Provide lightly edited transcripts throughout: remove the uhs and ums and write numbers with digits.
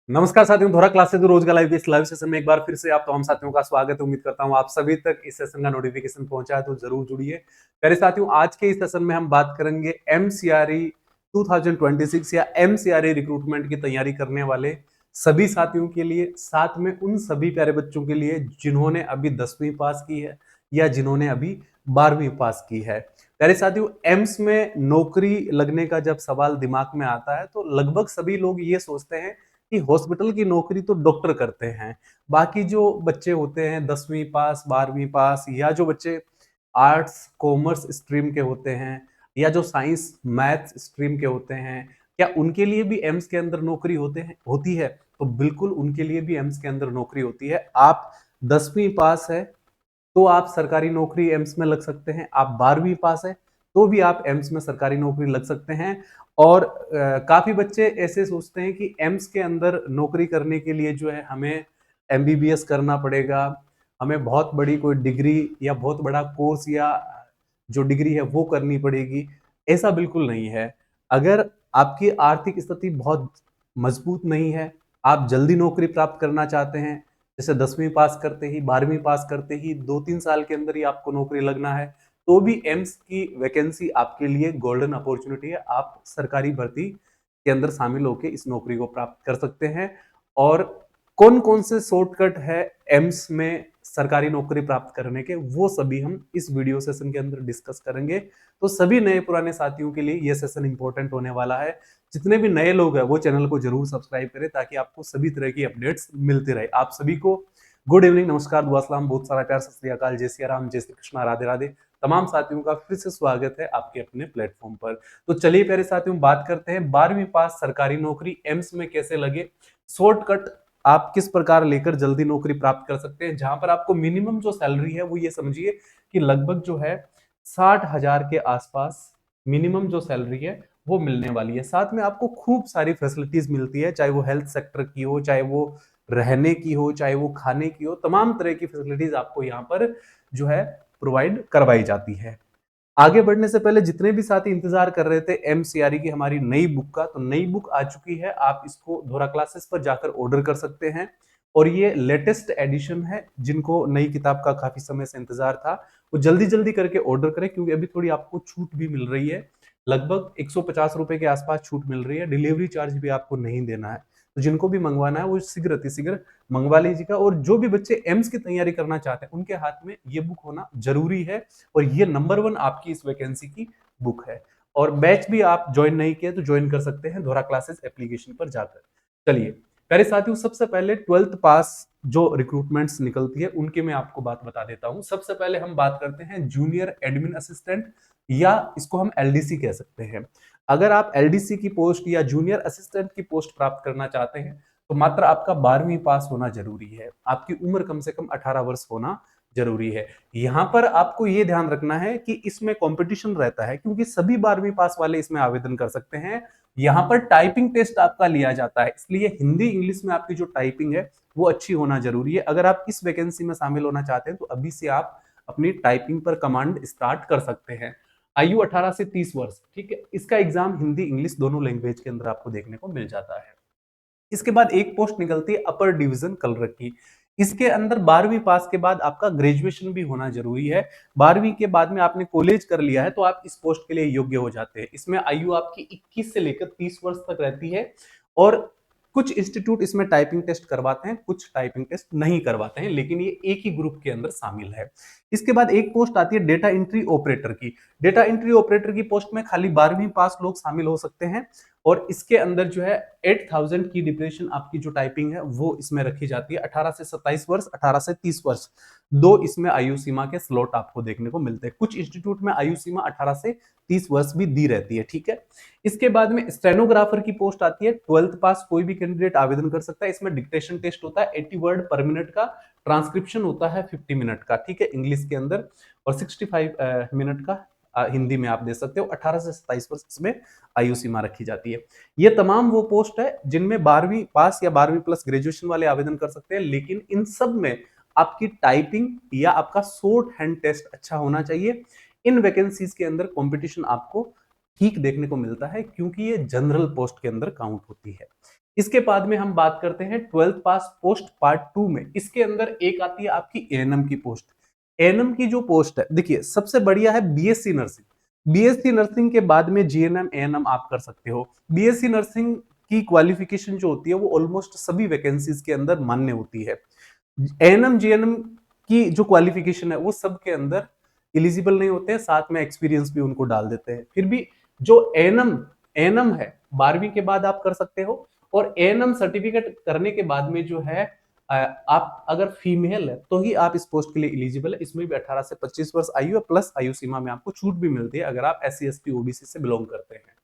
नमस्कार साथियों, धोरा क्लासेस रोज का लाइव इस लाइव सेशन में एक बार फिर से आप तमाम साथियों का स्वागत है। उम्मीद करता हूं आप सभी तक इस सेशन का नोटिफिकेशन पहुंचा है, तो जरूर जुड़िए। प्यारे साथियों, आज के इस सेशन में हम बात करेंगे एमसीआरई 2026 या एमसीआरई रिक्रूटमेंट की तैयारी करने वाले सभी साथियों के लिए, साथ में उन सभी प्यारे बच्चों के लिए जिन्होंने अभी 10वीं पास की है या जिन्होंने अभी 12वीं पास की है। प्यारे साथियों, एम्स में नौकरी लगने का जब सवाल दिमाग में आता है तो लगभग सभी लोग ये सोचते हैं कि हॉस्पिटल की नौकरी तो डॉक्टर करते हैं। बाकी जो बच्चे होते हैं 10वीं पास, 12वीं पास, या जो बच्चे आर्ट्स, कॉमर्स स्ट्रीम के होते हैं, या जो साइंस, मैथ्स स्ट्रीम के होते हैं, क्या उनके लिए भी एम्स के अंदर नौकरी होती है? तो बिल्कुल उनके लिए भी एम्स के अंदर नौकरी होती है। आप 10वीं पास है तो आप सरकारी नौकरी एम्स में लग सकते हैं। आप 12वीं पास है तो भी आप एम्स में सरकारी नौकरी लग सकते हैं। और काफी बच्चे ऐसे सोचते हैं कि एम्स के अंदर नौकरी करने के लिए जो है हमें एमबीबीएस करना पड़ेगा, हमें बहुत बड़ी कोई डिग्री या बहुत बड़ा कोर्स या जो डिग्री है वो करनी पड़ेगी। ऐसा बिल्कुल नहीं है। अगर आपकी आर्थिक स्थिति बहुत मजबूत नहीं है, आप जल्दी नौकरी प्राप्त करना चाहते हैं, जैसे 10वीं पास करते ही, 12वीं पास करते ही 2-3 साल के अंदर ही आपको नौकरी लगना है, तो भी एम्स की वैकेंसी आपके लिए गोल्डन अपॉर्चुनिटी है। आप सरकारी भर्ती के अंदर शामिल होकर इस नौकरी को प्राप्त कर सकते हैं। और कौन कौन से शॉर्टकट है एम्स में सरकारी नौकरी प्राप्त करने के, वो सभी हम इस वीडियो सेशन के अंदर डिस्कस करेंगे। तो सभी नए पुराने साथियों के लिए ये सेशन इंपॉर्टेंट होने वाला है। जितने भी नए लोग हैं वो चैनल को जरूर सब्सक्राइब करें ताकि आपको सभी तरह की अपडेट्स मिलती रहे। आप सभी को गुड इवनिंग, नमस्कार, दुआ सलाम, बहुत सारा प्यार, सत श्री अकाल, जय सिया राम, जय श्री कृष्णा, राधे राधे। तमाम साथियों का फिर से स्वागत है आपके अपने प्लेटफॉर्म पर। तो चलिए प्यारे साथियों, बात करते हैं 12वीं पास सरकारी नौकरी एम्स में कैसे लगे, शॉर्टकट आप किस प्रकार लेकर जल्दी नौकरी प्राप्त कर सकते हैं। जहां पर आपको मिनिमम जो सैलरी है वो ये समझिए कि लगभग जो है 60,000 के आसपास मिनिमम जो सैलरी है वो मिलने वाली है। साथ में आपको खूब सारी फैसिलिटीज मिलती है, चाहे वो हेल्थ सेक्टर की हो, चाहे वो रहने की हो, चाहे वो खाने की हो, तमाम तरह की फैसिलिटीज आपको यहाँ पर जो है प्रोवाइड करवाई जाती है। आगे बढ़ने से पहले जितने भी साथी इंतजार कर रहे थे एमसीआरई की हमारी नई बुक का, तो नई बुक आ चुकी है। आप इसको धोरा क्लासेस पर जाकर ऑर्डर कर सकते हैं। और ये लेटेस्ट एडिशन है। जिनको नई किताब का काफी समय से इंतजार था वो जल्दी जल्दी करके ऑर्डर करें, क्योंकि अभी थोड़ी आपको छूट भी मिल रही है। लगभग 150 रुपए के आसपास छूट मिल रही है। डिलीवरी चार्ज भी आपको नहीं देना है। तो जिनको भी मंगवाना है वो शीघ्र अतिशीघ्र मंगवा लीजिएगा। और जो भी बच्चे एम्स की तैयारी करना चाहते हैं उनके हाथ में ये बुक होना जरूरी है। और ये नंबर 1 आपकी इस वैकेंसी की बुक है। और बैच भी आप ज्वाइन नहीं किए तो ज्वाइन कर सकते हैं धोरा क्लासेस एप्लीकेशन पर जाकर। चलिए प्यारे साथियों, सबसे पहले 12th पास जो रिक्रूटमेंट्स निकलती है उनके मैं आपको बात बता देता हूं। सबसे पहले हम बात करते हैं जूनियर एडमिन असिस्टेंट, या इसको हम एलडीसी कह सकते हैं। अगर आप एलडीसी की पोस्ट या जूनियर असिस्टेंट की पोस्ट प्राप्त करना चाहते हैं तो मात्र आपका 12वीं पास होना जरूरी है। आपकी उम्र कम से कम 18 वर्ष होना जरूरी है। यहां पर आपको यह ध्यान रखना है कि इसमें कंपटीशन रहता है, क्योंकि सभी 12वीं पास वाले इसमें आवेदन कर सकते हैं। यहाँ पर टाइपिंग टेस्ट आपका लिया जाता है, इसलिए हिंदी इंग्लिश में आपकी जो टाइपिंग है वो अच्छी होना जरूरी है। अगर आप इस वैकेंसी में शामिल होना चाहते हैं तो अभी से आप अपनी टाइपिंग पर कमांड स्टार्ट कर सकते हैं। आयु 18 से 30 वर्ष, ठीक है। इसका एग्जाम हिंदी इंग्लिश दोनों लैंग्वेज के अंदर आपको देखने को मिल जाता है। इसके बाद एक पोस्ट निकलती है अपर डिवीजन क्लर्क की। इसके अंदर 12वीं पास के बाद आपका ग्रेजुएशन भी होना जरूरी है। 12वीं के बाद में आपने कॉलेज कर लिया है तो आप इस पोस्ट के लिए योग्य हो जाते हैं। इसमें आयु आपकी 21 से लेकर 30 वर्ष तक रहती है। और कुछ इंस्टीट्यूट इसमें टाइपिंग टेस्ट करवाते हैं, कुछ टाइपिंग टेस्ट नहीं करवाते हैं, लेकिन ये एक ही ग्रुप के अंदर शामिल है। इसके बाद एक पोस्ट आती है डेटा एंट्री ऑपरेटर की। डेटा एंट्री ऑपरेटर की पोस्ट में खाली 12वीं पास लोग शामिल हो सकते हैं। और इसके अंदर जो है 8000 की डिप्रेशन आपकी जो टाइपिंग है वो इसमें रखी जाती है। 18 से 27 वर्ष, 18 से 30 वर्ष, दो इसमें आयु सीमा के स्लॉट आपको देखने को मिलते हैं। कुछ इंस्टीट्यूट में आयु सीमा 18 से 30 वर्ष भी दी रहती है, ठीक है। इसके बाद में स्टेनोग्राफर की पोस्ट आती है। 12th पास कोई भी कैंडिडेट आवेदन कर सकता है। इसमें डिक्टेशन टेस्ट होता है 80 वर्ड पर मिनट का, ट्रांसक्रिप्शन होता है 50 मिनट का, ठीक है, इंग्लिश के अंदर, और 65 मिनट का हिंदी में आप दे सकते हो। 18 से 27 वर्ष इसमें आयु सीमा रखी जाती है। ये तमाम वो पोस्ट है जिनमें 12वीं पास या 12वीं प्लस ग्रेजुएशन वाले आवेदन कर सकते हैं, लेकिन इन सब में आपकी टाइपिंग या आपका शॉर्ट हैंड टेस्ट अच्छा होना चाहिए। इन वैकेंसीज के अंदर कंपटीशन आपको ठीक देखने को मिलता है, क्योंकि ये जनरल पोस्ट के अंदर काउंट होती है। इसके बाद में हम बात करते हैं 12th पास पोस्ट पार्ट 2 में। इसके अंदर एक आती है आपकी एएनएम की पोस्ट। एएनएम की जो पोस्ट है, देखिए सबसे बढ़िया है बीएससी नर्सिंग। बीएससी नर्सिंग के बाद में जीएनएम एएनएम आप कर सकते हो। बीएससी नर्सिंग की क्वालिफिकेशन जो होती है वो ऑलमोस्ट सभी वैकेंसीज के अंदर मान्य होती है। एएनएम जीएनएम की जो क्वालिफिकेशन है वो सब के अंदर एलिजिबल नहीं होते हैं, साथ में एक्सपीरियंस भी उनको डाल देते हैं। फिर भी जो एएनएम एएनएम है 12वीं के बाद आप कर सकते हो, और एएनएम सर्टिफिकेट करने के बाद में जो है आप अगर फीमेल है तो ही आप इस पोस्ट के लिए एलिजिबल है। इसमें भी 18 से 25 वर्ष आयु है, प्लस आयु सीमा में आपको छूट भी मिलती है अगर आप SC ST OBC से बिलोंग करते हैं।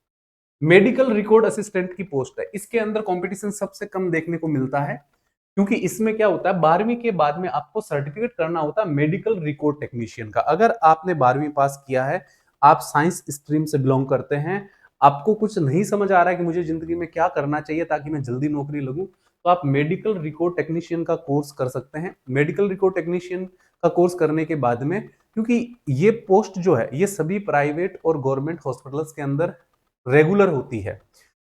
मेडिकल रिकॉर्ड असिस्टेंट की पोस्ट है, इसके अंदर कंपटीशन सबसे कम देखने को मिलता है, क्योंकि इसमें क्या होता है 12वीं के बाद में आपको सर्टिफिकेट करना होता है मेडिकल रिकॉर्ड टेक्नीशियन का। अगर आपने 12वीं पास किया है, आप साइंस स्ट्रीम से बिलोंग करते हैं, आपको कुछ नहीं समझ आ रहा है कि मुझे जिंदगी में क्या करना चाहिए ताकि मैं जल्दी नौकरी लगूं, तो आप मेडिकल रिकॉर्ड टेक्नीशियन का कोर्स कर सकते हैं। मेडिकल रिकॉर्ड टेक्नीशियन का कोर्स करने के बाद में, क्योंकि ये पोस्ट जो है ये सभी प्राइवेट और गवर्नमेंट हॉस्पिटल्स के अंदर रेगुलर होती है,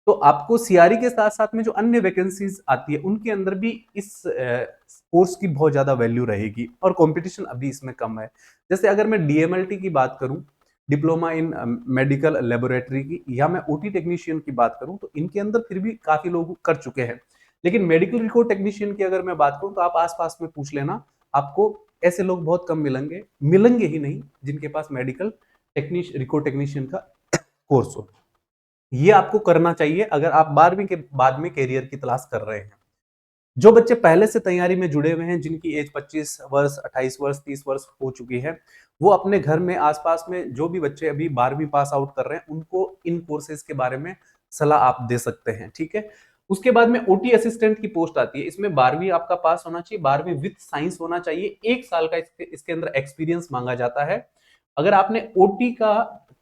तो आपको सीआरई के साथ साथ में जो अन्य वैकेंसीज आती है उनके अंदर भी इस कोर्स की बहुत ज्यादा वैल्यू रहेगी, और कंपटीशन अभी इसमें कम है। जैसे अगर मैं डीएमएलटी की बात करूं, डिप्लोमा इन मेडिकल लेबोरेटरी की, या मैं ओटी टेक्नीशियन की बात करूं, तो इनके अंदर फिर भी काफी लोग कर चुके हैं। लेकिन मेडिकल रिकॉर्ड टेक्नीशियन की अगर मैं बात करूं तो आप आसपास में पूछ लेना, आपको ऐसे लोग बहुत कम मिलेंगे, मिलेंगे ही नहीं जिनके पास मेडिकल रिकॉर्ड टेक्नीशियन का कोर्स हो। ये आपको करना चाहिए अगर आप 12वीं के बाद में कैरियर की तलाश कर रहे हैं। जो बच्चे पहले से तैयारी में जुड़े हुए हैं, जिनकी एज 25 वर्ष 28 वर्ष 30 वर्ष हो चुकी है, वो अपने घर में आसपास में जो भी बच्चे अभी 12वीं पास आउट कर रहे हैं उनको इन कोर्सेज के बारे में सलाह आप दे सकते हैं, ठीक है। उसके बाद में ओटी असिस्टेंट की पोस्ट आती है, इसमें 12वीं आपका पास होना चाहिए, 12वीं विद साइंस होना चाहिए, 1 साल का इसके अंदर एक्सपीरियंस मांगा जाता है। अगर आपने ओटी का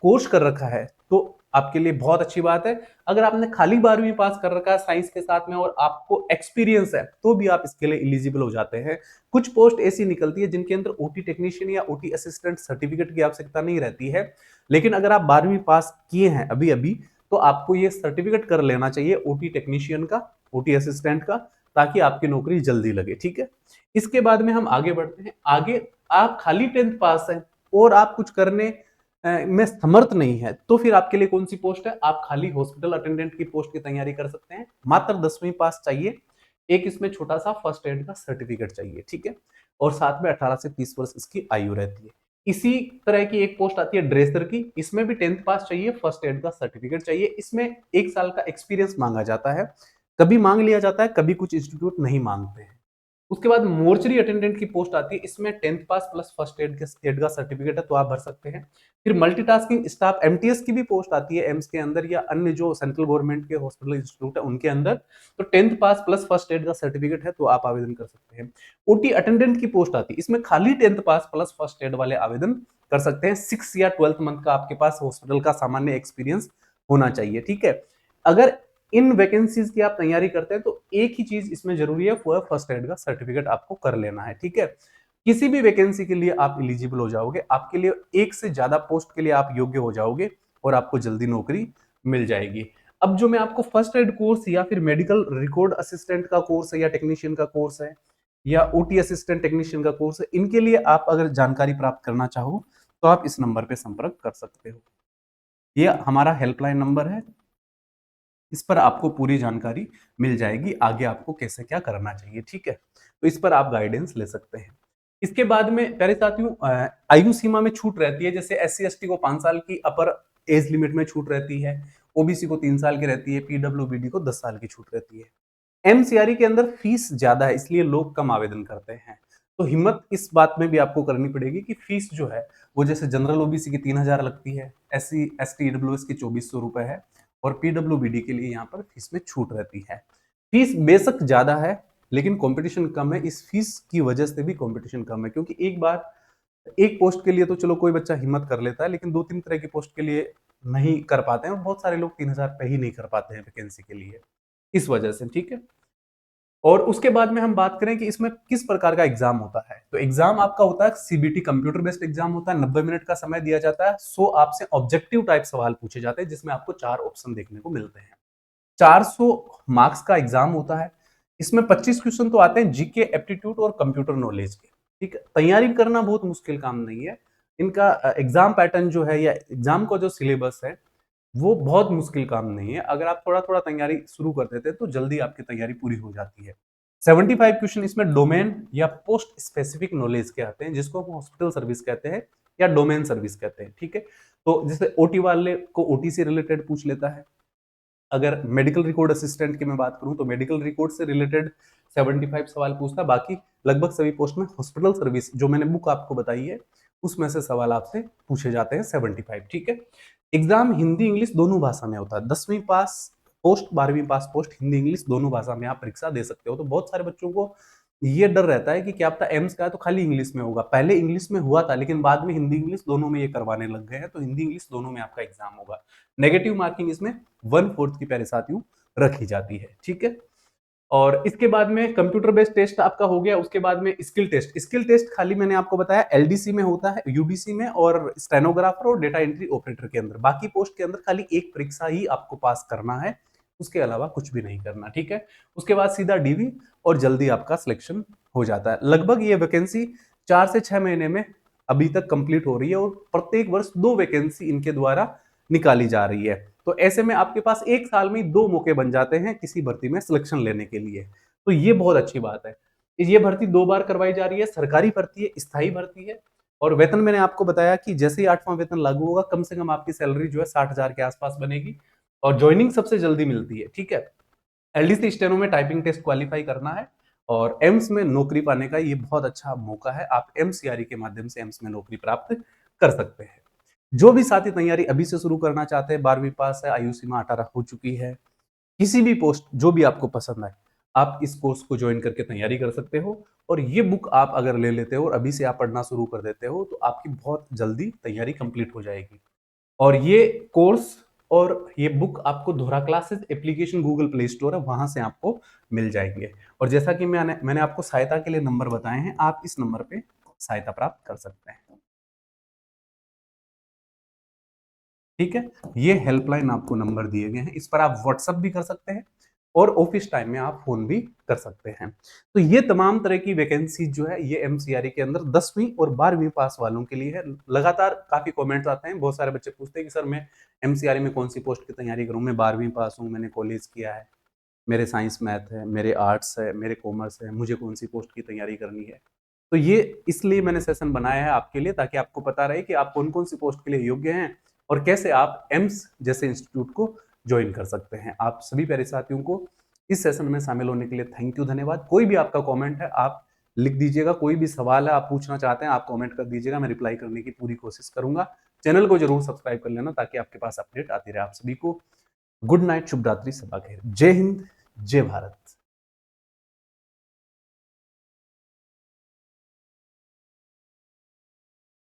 कोर्स कर रखा है तो आपके लिए बहुत अच्छी बात है। अगर आपने खाली 12वीं पास कर रखा है साइंस के साथ में और आपको एक्सपीरियंस है तो भी आप इसके लिए एलिजिबल हो जाते हैं। कुछ पोस्ट ऐसी निकलती है जिनके अंदर ओटी टेक्नीशियन या ओटी असिस्टेंट सर्टिफिकेट की आवश्यकता नहीं रहती है, लेकिन अगर आप 12वीं पास किए हैं अभी अभी तो आपको ये सर्टिफिकेट कर लेना चाहिए ओटी टेक्नीशियन का, ओटी असिस्टेंट का, ताकि आपकी नौकरी जल्दी लगे, ठीक है। इसके बाद में हम आगे बढ़ते हैं। आगे आप खाली 10th पास है और आप कुछ करने में समर्थ नहीं है, तो फिर आपके लिए कौन सी पोस्ट है, आप खाली हॉस्पिटल अटेंडेंट की पोस्ट की तैयारी कर सकते हैं। मात्र 10वीं पास चाहिए, एक इसमें छोटा सा फर्स्ट एड का सर्टिफिकेट चाहिए, ठीक है, और साथ में 18 से 30 वर्ष इसकी आयु रहती है। इसी तरह की एक पोस्ट आती है ड्रेसर की, इसमें भी 10th पास चाहिए, फर्स्ट एड का सर्टिफिकेट चाहिए, इसमें 1 साल का एक्सपीरियंस मांगा जाता है, कभी मांग लिया जाता है, कभी कुछ इंस्टीट्यूट नहीं मांगते हैं। उसके बाद मोर्चरी अटेंडेंट की पोस्ट आती है, इसमें 10th पास प्लस फर्स्ट एड का सर्टिफिकेट है तो आप भर सकते हैं। फिर मल्टीटास्किंग स्टाफ एमटीएस की भी पोस्ट आती है एम्स के अंदर या अन्य जो सेंट्रल गवर्नमेंट के हॉस्पिटल इंस्टीट्यूट है उनके अंदर, तो 10th पास प्लस फर्स्ट एड का सर्टिफिकेट है तो आप आवेदन कर सकते हैं। ओटी अटेंडेंट की पोस्ट आती है, इसमें खाली 10th पास प्लस फर्स्ट एड वाले आवेदन कर सकते हैं। 6 या 12th मंथ का आपके पास हॉस्पिटल का सामान्य एक्सपीरियंस होना चाहिए, ठीक है। अगर इन वैकेंसीज की आप तैयारी करते हैं तो एक ही चीज इसमें जरूरी है, वो है फर्स्ट एड का सर्टिफिकेट आपको कर लेना है, ठीक है। किसी भी वैकेंसी के लिए आप एलिजिबल हो जाओगे, आपके लिए एक से ज्यादा पोस्ट के लिए आप योग्य हो जाओगे और आपको जल्दी नौकरी मिल जाएगी। अब जो मैं आपको फर्स्ट एड कोर्स या फिर मेडिकल रिकॉर्ड असिस्टेंट का कोर्स है या टेक्नीशियन का कोर्स है या ओटी असिस्टेंट टेक्नीशियन का कोर्स है, इनके लिए आप अगर जानकारी प्राप्त करना चाहो तो आप इस नंबर पे संपर्क कर सकते हो। ये हमारा हेल्पलाइन नंबर है, इस पर आपको पूरी जानकारी मिल जाएगी, आगे आपको कैसे क्या करना चाहिए, ठीक है। तो इस पर आप गाइडेंस ले सकते हैं। इसके बाद में प्यारे साथियों आयु सीमा में छूट रहती है, जैसे SC ST को 5 साल की अपर एज लिमिट में छूट रहती है, ओबीसी को 3 साल की रहती है, पीडब्ल्यूबीडी को 10 साल की छूट रहती है। एमसीआरई के अंदर फीस ज्यादा है इसलिए लोग कम आवेदन करते हैं, तो हिम्मत इस बात में भी आपको करनी पड़ेगी कि फीस जो है वो जैसे जनरल ओबीसी की 3000 लगती है, SC ST EWS की 2400 रुपए है, और पीडब्ल्यूबीडी के लिए यहाँ पर फीस में छूट रहती है। फीस बेशक ज्यादा है लेकिन कंपटीशन कम है, इस फीस की वजह से भी कंपटीशन कम है, क्योंकि एक बार एक पोस्ट के लिए तो चलो कोई बच्चा हिम्मत कर लेता है, लेकिन 2-3 तरह की पोस्ट के लिए नहीं कर पाते हैं, और बहुत सारे लोग 3000 पे ही नहीं कर पाते हैं वैकेंसी के लिए, इस वजह से, ठीक है। और उसके बाद में हम बात करें कि इसमें किस प्रकार का एग्जाम होता है, तो एग्जाम आपका होता है सीबीटी, कंप्यूटर बेस्ड एग्जाम होता है, 90 मिनट का समय दिया जाता है, 100 आपसे ऑब्जेक्टिव टाइप सवाल पूछे जाते हैं जिसमें आपको 4 ऑप्शन देखने को मिलते हैं। 400 मार्क्स का एग्जाम होता है। इसमें 25 क्वेश्चन तो आते हैं जीके, एप्टीट्यूड और कंप्यूटर नॉलेज के। ठीक है, तैयारी करना बहुत मुश्किल काम नहीं है। इनका एग्जाम पैटर्न जो है या एग्जाम का जो सिलेबस है वो बहुत मुश्किल काम नहीं है। अगर आप थोड़ा थोड़ा तैयारी शुरू कर देते हैं तो जल्दी आपकी तैयारी पूरी हो जाती है। 75 क्वेश्चन इसमें डोमेन या पोस्ट स्पेसिफिक नॉलेज के आते हैं, जिसको हम हॉस्पिटल सर्विस कहते हैं या डोमेन सर्विस कहते हैं। ठीक है, तो जैसे ओटी वाले को ओटी से रिलेटेड पूछ लेता है। अगर मेडिकल रिकॉर्ड असिस्टेंट की मैं बात करूं तो मेडिकल रिकॉर्ड से रिलेटेड 75 सवाल पूछता है। बाकी लगभग सभी पोस्ट में हॉस्पिटल सर्विस जो मैंने बुक आपको बताई है उसमें से सवाल आपसे पूछे जाते हैं 75। ठीक है, एग्जाम हिंदी इंग्लिश दोनों भाषा में होता है। 10वीं पास पोस्ट, 12वीं पास पोस्ट, हिंदी इंग्लिश दोनों भाषा में आप परीक्षा दे सकते हो। तो बहुत सारे बच्चों को ये डर रहता है कि क्या पता एम्स का है तो खाली इंग्लिश में होगा। पहले इंग्लिश में हुआ था लेकिन बाद में हिंदी इंग्लिश दोनों में ये करवाने लग गए हैं, तो हिंदी इंग्लिश दोनों में आपका एग्जाम होगा। नेगेटिव मार्किंग इसमें 1/4 की प्यारे साथियों रखी जाती है। ठीक है, और इसके बाद में कंप्यूटर बेस्ड टेस्ट आपका हो गया। उसके बाद में स्किल टेस्ट। स्किल टेस्ट खाली मैंने आपको बताया एलडीसी में होता है, यूडीसी में और स्टेनोग्राफर और डेटा एंट्री ऑपरेटर के अंदर। बाकी पोस्ट के अंदर खाली एक परीक्षा ही आपको पास करना है, उसके अलावा कुछ भी नहीं करना। ठीक है, उसके बाद सीधा डीवी और जल्दी आपका सिलेक्शन हो जाता है। लगभग ये वैकेंसी 4 से 6 महीने में अभी तक कंप्लीट हो रही है और प्रत्येक वर्ष 2 वैकेंसी इनके द्वारा निकाली जा रही है। तो ऐसे में आपके पास एक साल में 2 मौके बन जाते हैं किसी भर्ती में सिलेक्शन लेने के लिए। तो ये बहुत अच्छी बात है। ये भर्ती 2 बार करवाई जा रही है। सरकारी भर्ती है, स्थायी भर्ती है। और वेतन मैंने आपको बताया कि जैसे ही 8वां वेतन लागू होगा कम से कम आपकी सैलरी जो है 60,000 के आसपास बनेगी और ज्वाइनिंग सबसे जल्दी मिलती है। ठीक है, एलडीसी स्टेनो में टाइपिंग टेस्ट क्वालिफाई करना है और एम्स में नौकरी पाने का ये बहुत अच्छा मौका है। आप एमसीआरई के माध्यम से एम्स में नौकरी प्राप्त कर सकते हैं। जो भी साथी तैयारी अभी से शुरू करना चाहते हैं, 12वीं पास है, आयु सीमा 18 हो चुकी है, किसी भी पोस्ट जो भी आपको पसंद आए आप इस कोर्स को ज्वाइन करके तैयारी कर सकते हो। और ये बुक आप अगर ले लेते हो और अभी से आप पढ़ना शुरू कर देते हो तो आपकी बहुत जल्दी तैयारी कंप्लीट हो जाएगी। और ये कोर्स और ये बुक आपको दोहरा classes application Google play store है वहां से आपको मिल जाएंगे। और जैसा कि मैंने आपको सहायता के लिए नंबर बताए हैं, आप इस नंबर पे सहायता प्राप्त कर सकते हैं। ठीक है, ये हेल्पलाइन आपको नंबर दिए गए हैं, इस पर आप व्हाट्सएप भी कर सकते हैं और ऑफिस टाइम में आप फोन भी कर सकते हैं। तो ये तमाम तरह की वैकेंसी जो है ये एमसीआरई के अंदर 10वीं और 12वीं पास वालों के लिए है। लगातार काफी कमेंट्स आते हैं, बहुत सारे बच्चे पूछते हैं कि सर मैं एमसीआरई में कौन सी पोस्ट की तैयारी करूं, मैं 12वीं पास हूं, मैंने कॉलेज किया है, मेरे साइंस मैथ है, मेरे आर्ट्स है, मेरे कॉमर्स है, मुझे कौन सी पोस्ट की तैयारी करनी है। तो ये इसलिए मैंने सेशन बनाया है आपके लिए, ताकि आपको पता रहे कि आप कौन कौन सी पोस्ट के लिए योग्य हैं और कैसे आप एम्स जैसे इंस्टीट्यूट को ज्वाइन कर सकते हैं। आप सभी प्यारे साथियों को इस सेशन में शामिल होने के लिए थैंक यू, धन्यवाद। कोई भी आपका कमेंट है आप लिख दीजिएगा, कोई भी सवाल है आप पूछना चाहते हैं आप कमेंट कर दीजिएगा, मैं रिप्लाई करने की पूरी कोशिश करूंगा। चैनल को जरूर सब्सक्राइब कर लेना ताकि आपके पास अपडेट आती रहे। आप सभी को गुड नाइट, शुभ रात्रि, सबा खैर, जय हिंद, जय भारत।